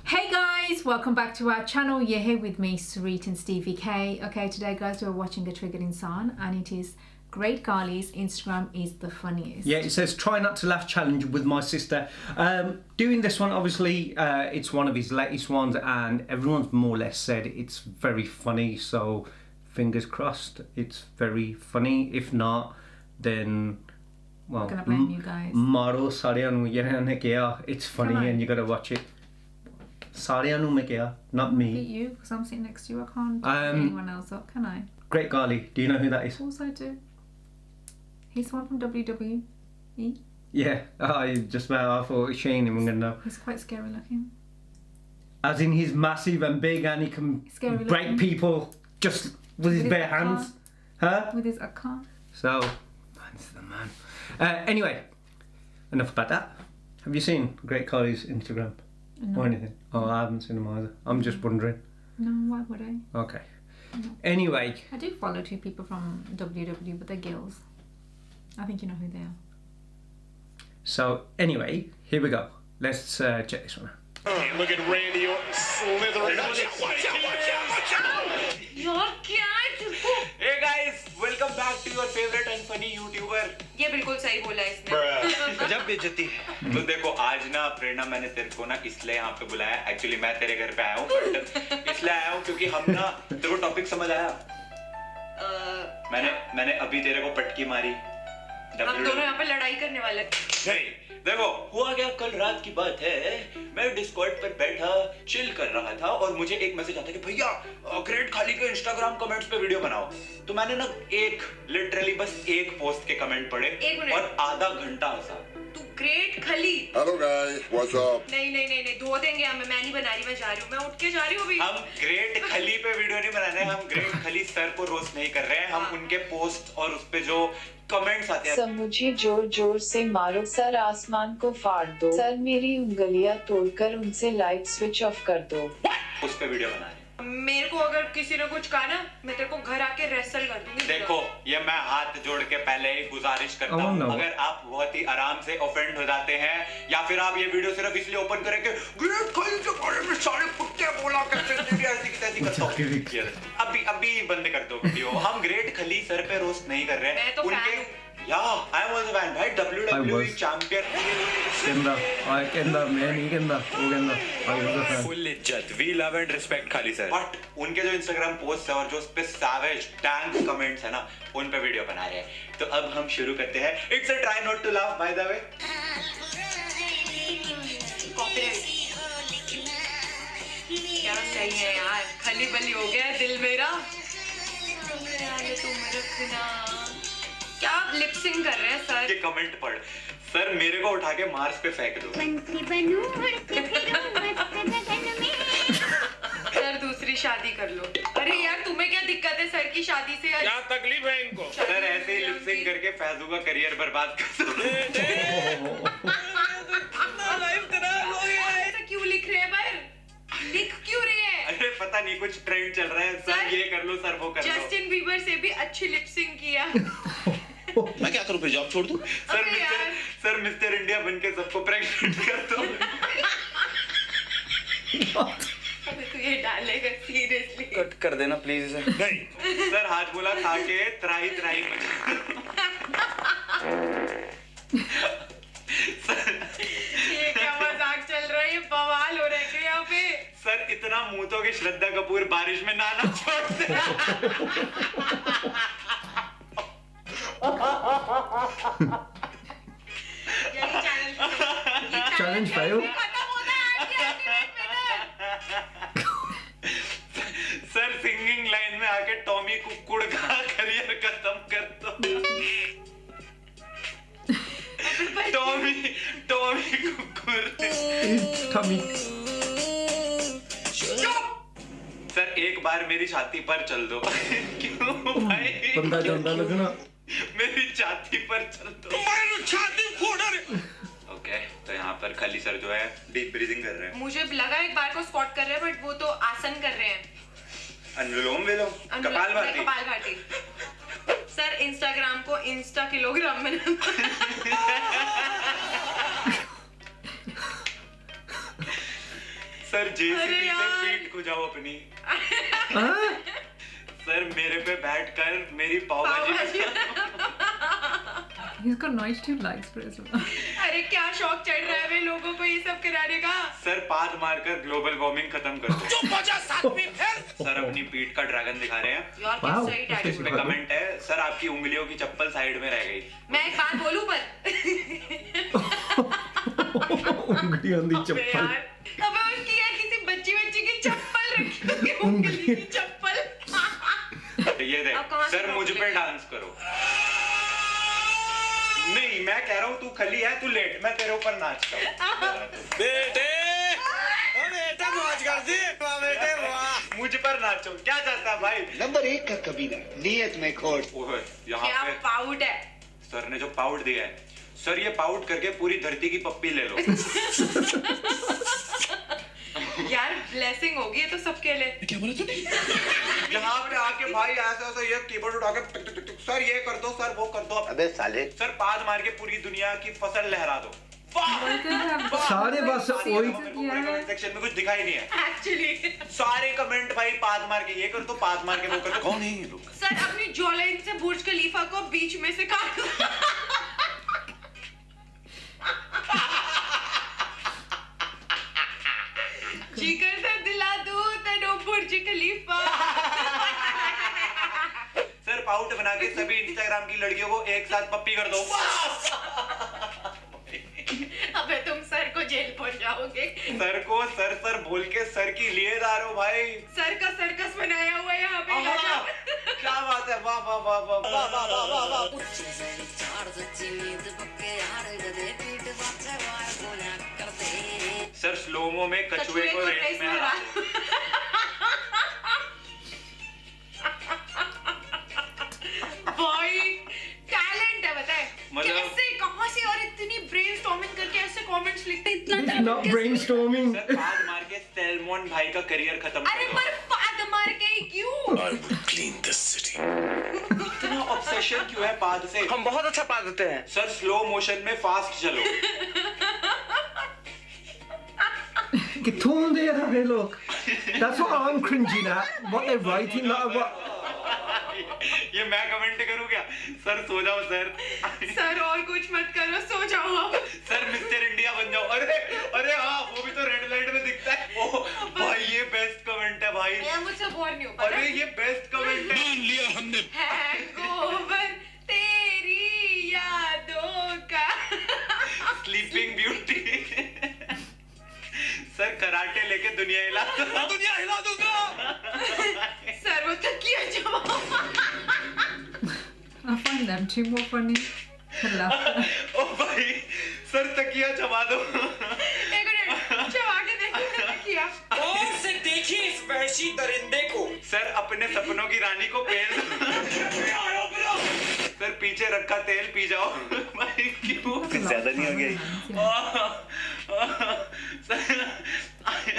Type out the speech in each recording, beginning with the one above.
Hey guys, welcome back to our channel. You're here with me, Sarit and Stevie K. Okay, today guys we're watching a Triggered Insan and it is Great Ghali's Instagram is the funniest. Yeah, it says try not to laugh challenge with my sister. Doing this one, obviously, it's one of his latest ones and everyone's more or less said it's very funny, so fingers crossed it's very funny. If not, then, well, I'm gonna blame you guys. Maro Sarianu Yerane Kea, it's funny and you gotta watch it. Sarianu Mekea, not Beat me. you, because I'm sitting next to you. I can't beat anyone else up, can I? Great Ghali, do you know who that is? Of course I do. He's the one from WWE. Yeah, I just about I thought Shane and we're gonna know. He's quite scary looking. As in he's massive and big and he can Scary break looking. people just with his bare hands. Huh? With his account. So, man's the man. Anyway, enough about that. Have you seen Great Ghali's Instagram? No. Or anything? Oh, I haven't seen him either. I'm just wondering. No, why would I? Okay. Anyway, I do follow two people from WWE, but they're girls. I think you know who they are. so anyway, here we go. Let's check this one out. And look at Randy Orton slithering. Watch out, watch out, watch out, watch out! Hey guys, welcome back to your favorite and funny YouTuber. ये बिल्कुल सही बोला इसने। गजब बेइज्जती है। तो देखो आज ना प्रेरणा मैंने तेरे को ना इसलिए यहाँ पे बुलाया। एक्चुअली मैं तेरे घर पे आया हूँ, बट इसलिए आया हूँ क्योंकि हम ना तेरे को टॉपिक समझ आया। मैंने अभी तेरे को पटकी मारी। हम दोनों यहाँ पे लड़ाई करने वाले। नहीं, देखो हुआ क्या, कल रात की बात है, मैं डिस्कॉर्ड पर बैठा चिल कर रहा था और मुझे एक मैसेज आता है कि भैया ग्रेट खाली के इंस्टाग्राम कमेंट्स पे वीडियो बनाओ। तो मैंने ना लिटरली बस एक पोस्ट के कमेंट पढ़े और आधा घंटा हंसा। तू ग्रेट खली। Hello guys, what's up? नहीं धो देंगे हमें, मैं नहीं बना रही, मैं जा रही हूँ, मैं उठ के जा रही हूँ अभी। हम ग्रेट खली पे वीडियो नहीं बना रहे, हम ग्रेट खली सर को रोस्ट नहीं कर रहे हैं, हम उनके पोस्ट और उस पे जो कमेंट्स आते हैं। सर मुझे जोर जोर से मारो सर, आसमान को फाड़ दो सर, मेरी उंगलियां तोड़कर उनसे लाइट स्विच ऑफ कर दो। उस पे वीडियो बना रहे हैं। मेरे को अगर किसी ने कुछ कहा ना, मैं तेरे को घर आके रेसल कर दूंगी। देखो ये मैं हाथ जोड़ के पहले ही गुजारिश करता हूँ, अगर आप बहुत ही आराम से ऑफेंड हो जाते हैं या फिर आप ये वीडियो सिर्फ इसलिए ओपन करेंगे ग्रेट खली के बारे में सारे कुत्ते बोला करते ऐसी करता हूँ, अभी बंद कर दो वीडियो। हम ग्रेट खली सर पे रोस्ट नहीं कर रहे हैं, मैं तो उनके या आई वाज फैन भाई, WWE चैंपियन कहंदा मैं नहीं कहंदा वो कहंदा I was a fan. Full इज्जत, वी लव एंड रिस्पेक्ट खाली सर। बट उनके जो इंस्टाग्राम पोस्ट है और जो उस पे सैवेज टैंक कमेंट्स है ना, उन पे वीडियो बना रहे हैं। तो अब हम शुरू करते हैं। It's a try not to laugh by the way. क्या सही है यार, खली बली हो गया दिल मेरा। क्या लिपसिंग कर रहे हैं सर? के कमेंट पढ़ सर, मेरे को उठा के मार्स पे फेंक दो। सर दूसरी शादी कर लो। अरे यार तुम्हें क्या दिक्कत है सर की शादी से? क्या तकलीफ है इनको? सर ऐसे ही लिपसिंग करके फैजू का करियर बर्बाद कर दो। ऐसा क्यों लिख रहे हैं पर? लिख क्यों रहे हैं? अरे पता नहीं कुछ ट्रेंड चल रहा है सर, ये कर लो सर वो कर लो। जस्टिन बीबर से भी अच्छी लिपसिंग किया। मैं क्या करूं, फिर जॉब छोड़ दूं? सर मिस्टर इंडिया बन के सबको प्रेग्नेंट कर दो। अबे तू ये डालेगा सीरियसली? कट कर देना प्लीज इसे। नहीं सर हाथ बोला खा के त्राही ये क्या मजाक चल रहा है? ये बवाल हो रहा है क्या यहाँ पे? सर इतना मुंह तो कि श्रद्धा कपूर बारिश में नहाना छोड़ दे। चैलेंज पायो। सर सिंगिंग लाइन में आके टॉमी कुक्कुड़ का करियर खत्म कर दो। टॉमी कुक्कुड़। सर एक बार मेरी छाती पर चल दो। क्यों भाई? बंदा जानता लगना। मेरी छाती पर चल दो। तुम्हारी छाती फोड़ रहे। ओके, तो यहाँ पर खाली सर जो है डीप ब्रीदिंग कर रहे हैं। मुझे लगा एक बार को स्पॉट कर रहे हैं, बट वो तो आसन कर रहे हैं। अनुलोम विलोम, कपालभाति। सर इंस्टाग्राम को इंस्टा किलोग्राम में सर जेसीबी से यार। पीठ को जाओ अपनी। हाँ? सर मेरे पे बैठकर मेरी पाव भाजी He's got 92 likes for his one. अरे क्या शौक चढ़ रहा है वे लोगों को ये सब कराने का। सर पाद मारकर ग्लोबल वार्मिंग खत्म कर दो। सर अपनी पीठ का ड्रैगन दिखा रहे हैं। यार क्या Wow, सही that's टाइम। इसमें कमेंट है, सर आपकी उंगलियों की चप्पल साइड में रह गई। मैं एक बात बोलूं पर उंगलियों दी अबे चप्पल। यार, अबे उसकी यार किसी बच्ची की चप्पल रखी होगी, उंगली की चप्पल। ये देख अब कहाँ से सर मुझ पे पकड़ेगा? डांस करो। नहीं मैं कह रहा हूँ तू खली है, तू लेट, मैं तेरे ऊपर नाचता हूँ। बेटे बेटा मौज कर दी वाह बेटे वाह। मुझ पर नाचो, क्या चाहता है भाई? नंबर 1 का कबीना नियत में खोट। ओए यहाँ क्या पे पाउड है। सर ने जो पाउड दिया है, सर ये पाउड करके पूरी धरती की पप्पी ले लो। यार ब्लेसिंग होगी ये तो सबके लिए। यहाँ पे आके भाई ऐसा ऐसा ये कीबोर्ड उठा के टिक टिक टिक, सर ये कर दो, सर वो कर दो। अबे साले सर पाद मार के पूरी दुनिया की फसल लहरा दो। वाह! सारे बस वही कमेंट सेक्शन में कुछ दिखाई नहीं है। एक्चुअली सारे कमेंट भाई पाद मार के ये कर दो, पाद मार के वो कर दो। कौन है ये लोग? सर अपनी जॉलाइन से बुर्ज खलीफा को बीच में से काट दो। जी करता दिला दूं तेनो बुर्ज खलीफा। सर पाउट बना के सभी इंस्टाग्राम की लड़कियों को एक साथ पप्पी कर दो। अबे तुम सर को जेल पहुंच जाओगे। सर को सर सर बोल के सर की लिएदार हो भाई। सर का सर्कस बनाया हुआ है यहाँ पे। ला आहा, जाओ। क्या बात है, वाह वाह वाह वाह वाह वाह वाह वाह वाह। सर स्लोमो में कछुए को रेस में हरा दो। भाई टैलेंट है बताए। मतलब- कैसे कहाँ से और इतनी ब्रेनस्टॉर्मिंग करके ऐसे कमेंट्स लिखते हैं, इतना It's talent not कैसे? brainstorming. सर पाद मार के सैलमोन भाई का करियर खत्म अरे कर दो। पर पाद मार के ही क्यों? I will clean this city. इतना ऑब्सेशन क्यों है पाद से? हम बहुत अच्छा पा देते हैं। सर स्लो मोशन में फास्ट चलो। कितों दे रहे लोग? That's what I'm cringing at. What they're writing, like what? ये मैं कमेंट करूँ क्या? सर सो जाओ सर। सर और कुछ मत करो, सो जाओ आप। सर मिस्टर इंडिया बन जाओ। अरे अरे हाँ वो भी तो रेड लाइट में दिखता है। ओ भाई ये बेस्ट कमेंट है भाई। यार मुझसे बोर नहीं हो पा अरे ये बेस्ट कमेंट है। मान लिया हमने। हैंगओवर तेरी यादों का। Sleeping beauty. सर कराटे लेके दुनिया हिला दो। दुनिया हिला दूंगा। सर वो तकिया जवाब। I find them too more funny. I love them. ओ भाई सर तकिया चबा दो। एक मिनट चबा के देखो तकिया। गौर से देखिए इस वहशी दरिंदे को। सर अपने सपनों की रानी को पेल सर पीछे रखा तेल पी जाओ। भाई क्यों? ज्यादा नहीं हो गया?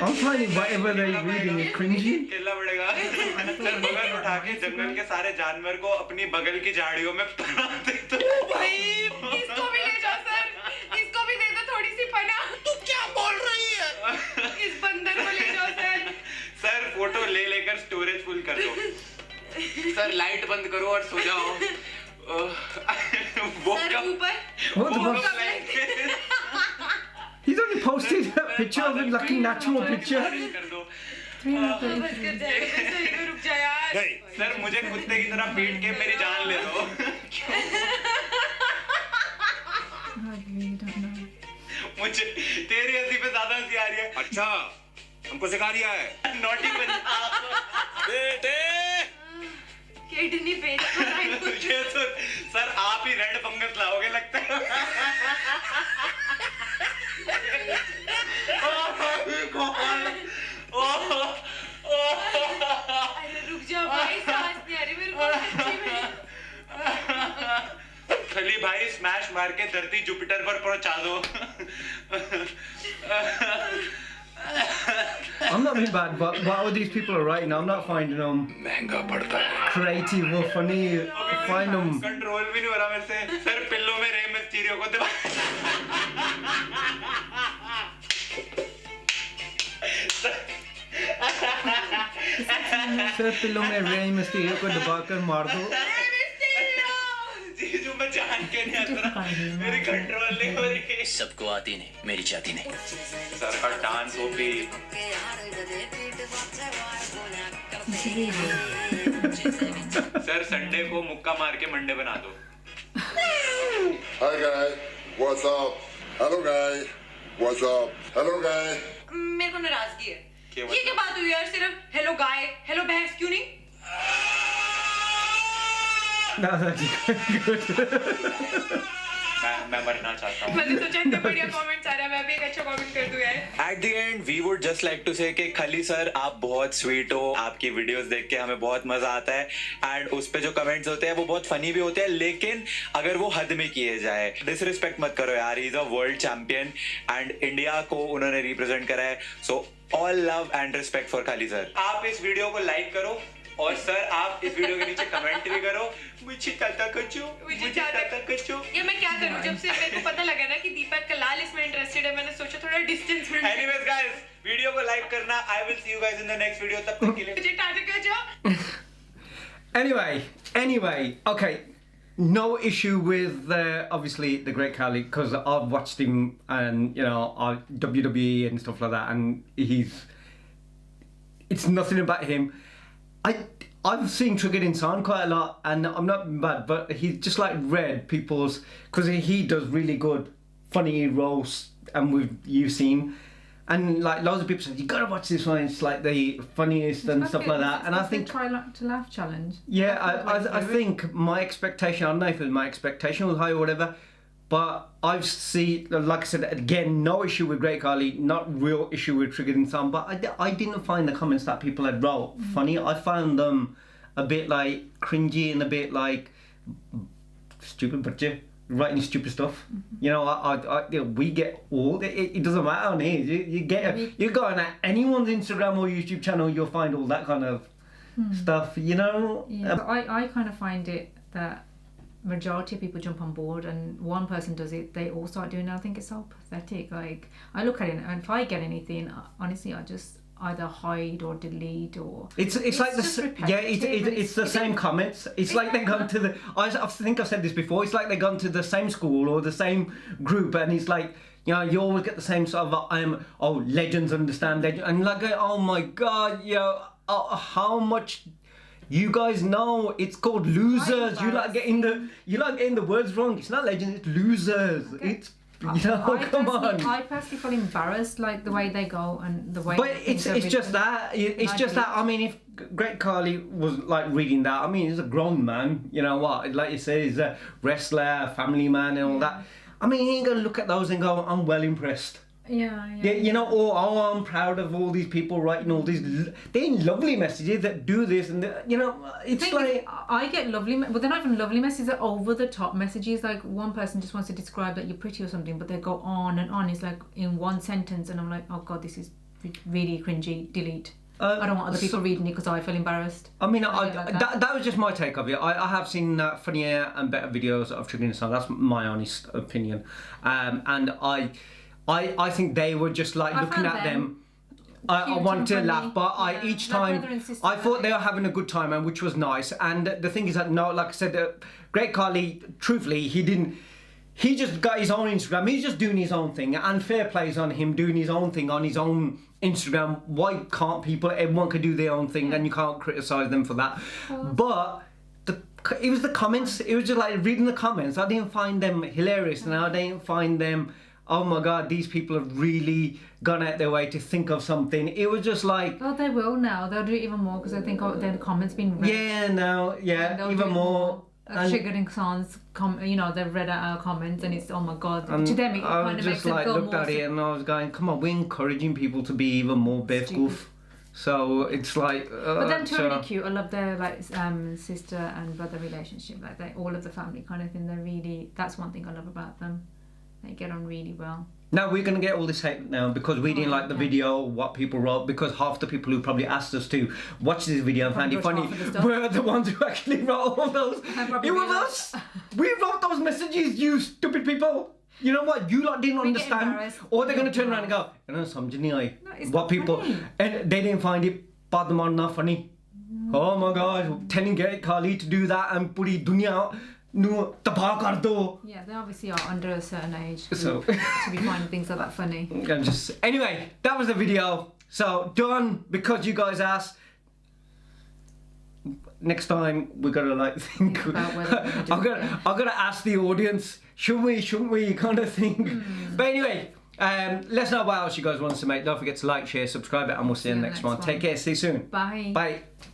I'm finding whatever they're reading is cringy. केला पड़ेगा। सर बगल उठा के जंगल के सारे जानवर को अपनी बगल की झाड़ियों में पना दे दो। भाई इसको भी ले जाओ सर, इसको भी दे दो थोड़ी सी पनाह। तू क्या बोल रही है? इस बंदर को ले जाओ सर। सर फोटो ले लेकर स्टोरेज फुल कर दो। सर लाइट बंद करो और सो जाओ। वो सर कब ऊपर What the वो fuck? कब light He's only posted a picture of him looking natural picture. कर दो। 333. बस कर जाएगा। सर इधर रुक जा यार। Hey, सर मुझे कुत्ते की तरह पीट के मेरी जान ले लो। I really don't know. मुझे तेरी हंसी पे ज्यादा हंसी आ रही है। अच्छा हमको सिखा रिया है। नॉटी पंजाब। बेटे किडनी बेच दो। ये तो सर आप ही रेड फंगस लाओगे लगता है। अरे रुक जा भाई, सांस नहीं आ रही मेरे को सच्ची में। खली भाई स्मैश मार के धरती जुपिटर पर पहुंचा दो। I'm not being bad, but what these people are writing, I'm not finding them महंगा पड़ता है। creative or funny. I find them. Control भी नहीं हो रहा मेरे से। सर पिल्लों में रे मिस्टीरियो को दबा। सर सर पिल्लों में रे मिस्टीरियो को दबाकर मार दो जीजू मैं जान के नहीं आता मेरी कंट्रोल नहीं हो रही सबको आती नहीं मेरी जाती नहीं सर का डांस हो भी सर संडे को मुक्का मार के मंडे बना दो Hi guys, what's up? Hello guys, what's up? Hello guys. मेरे को नाराजगी है क्या ये क्या बात हुई यार सिर्फ हेलो गाय हेलो भैंस क्यों नहीं That's actually good. मैं मरना चाहता हूँ मैंने सोचा इतने बढ़िया कमेंट्स आ रहा है मैं भी एक अच्छा कमेंट कर दूं यार At the end, we would just like to say कि खली सर आप बहुत स्वीट हो आपकी वीडियोस देख के हमें बहुत मजा आता है एंड उस पे जो कमेंट्स होते हैं वो बहुत फनी भी होते हैं लेकिन अगर वो हद में किए जाए डिसरिस्पेक्ट मत करो यार he is a world champion and India को उन्होंने रिप्रेजेंट करा है so all love and respect for खली सर आप इस वीडियो को लाइक करो और सर आप इस वीडियो के नीचे कमेंट भी करो मुझे ताता कचो ये मैं क्या करूं जब से मेरे को पता लगा ना कि दीपक कलाल इसमें इंटरेस्टेड है मैंने सोचा थोड़ा distance maintain anyways guys video को लाइक करना I will see you guys in the next video तब तक के लिए मुझे Tata कचो Anyway, okay. No issue with obviously the Great Khali because I've watched him and you know WWE and stuff like that, and it's nothing about him. I've seen Triggered Insan quite a lot, and I'm not bad, but he's just like read people's because he does really good, funny roasts, and you've seen. And like loads of people said, you gotta watch this one. It's like the funniest and stuff like that. And I think try to laugh challenge. Yeah, I think my expectation. I don't know if it was my expectation was high or whatever, but I've seen, like I said again, no issue with Great Khali, not real issue with Triggered Insan. But I didn't find the comments that people had wrote funny. I found them a bit like cringy and a bit like stupid, but yeah. Writing stupid stuff, you know. We get all. It doesn't matter on here. You go on anyone's Instagram or YouTube channel, you'll find all that kind of stuff. You know. Yeah, I kind of find it that majority of people jump on board, and one person does it, they all start doing it. I think it's so pathetic. Like I look at it, and if I get anything, honestly, I just either hide or delete or it's like it's the same comments. It's like they've gone to the I think I've said this before, it's like they've gone to the same school or the same group, and it's like, you know, you always get the same sort of legends understand legends, and like, oh my god, you know, how much you guys know it's called losers. You like getting the words wrong. It's not legends, it's losers. Okay. It's come on. I personally feel embarrassed, like the way they go and the way. But it's just that. It's just that. I mean, if Great Khali was like reading that, I mean, he's a grown man. You know what? Like you say, he's a wrestler, a family man, and all that. I mean, he ain't gonna look at those and go, "I'm well impressed." Yeah. You know, I'm proud of all these people writing all these. They're lovely messages that do this, and you know, it's like I get lovely, but they're not even lovely messages. They're over the top messages. Like one person just wants to describe that you're pretty or something, but they go on and on. It's like in one sentence, and I'm like, oh god, this is really cringy. Delete. I don't want other people reading it because I feel embarrassed. I mean, that was just my take of it. I have seen funnier and better videos of Triggered Insan. That's my honest opinion, and I think they were just like looking at them. I wanted to laugh, but each time I thought they were having a good time, and which was nice. And the thing is that no, like I said, Great Khali, truthfully, he just got his own Instagram. He's just doing his own thing, and fair plays on him doing his own thing on his own Instagram. Why can't people? Everyone could do their own thing, and you can't criticize them for that. But it was the comments. It was just like reading the comments. I didn't find them hilarious, and I didn't find them, oh my god, these people have really gone out their way to think of something. It was just like, oh, they will now. They'll do it even more because I think their comments been read. Even more. Triggered Insan's you know, they've read out our comments, and it's, oh my god, to them it kind of makes them feel looked at it and I was going, come on, we're encouraging people to be even more beefgoof. So it's like but them two are really cute. I love their like sister and brother relationship, like they all of the family kind of thing. They're really, that's one thing I love about them. They get on really well. Now we're going to get all this hate now because we didn't like the video, what people wrote, because half the people who probably asked us to watch this video and found it funny were the ones who actually wrote all those. It was us! We wrote those messages, you stupid people! You know what? You lot didn't understand. Or they're going to turn around and go, you know, what people... And they didn't find it, not funny. Oh my God, telling Kali to do that and puri dunya nu tabah kar do. Yeah, they obviously are under a certain age So- to be finding things like that funny. Anyway, that was the video. So done because you guys asked. Next time we're gonna like think about whether we're gonna do it again. I'm gonna ask the audience, should we, shouldn't we, kind of thing. But anyway, let us know what else you guys want us to make. Don't forget to like, share, subscribe, and we'll see you in the next one. Take care. See you soon. Bye. Bye.